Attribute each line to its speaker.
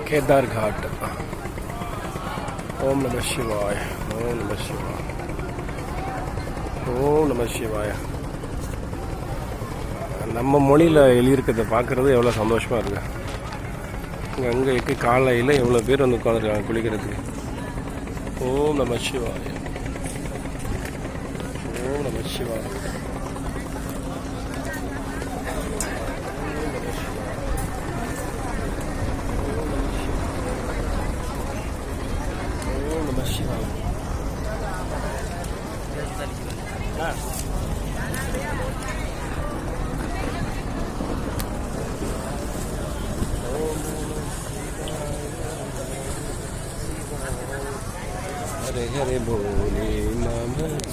Speaker 1: केदार घाट. ओम नमः शिवाय. ओम नमः शिवाय. ओम नमः शिवाय. நம்ம மொழியில் எழுதியிருக்கிறத பார்க்குறது எவ்வளோ சந்தோஷமாக இருக்கு. அங்கே இருக்க காலையில் எவ்வளோ பேர் வந்து உட்காந்துருக்காங்க குளிக்கிறதுக்கு. ஓம் நம சிவாய. ஓம் நம சிவாய. ஓம் நம சிவாய. हरे हरे बोले नमः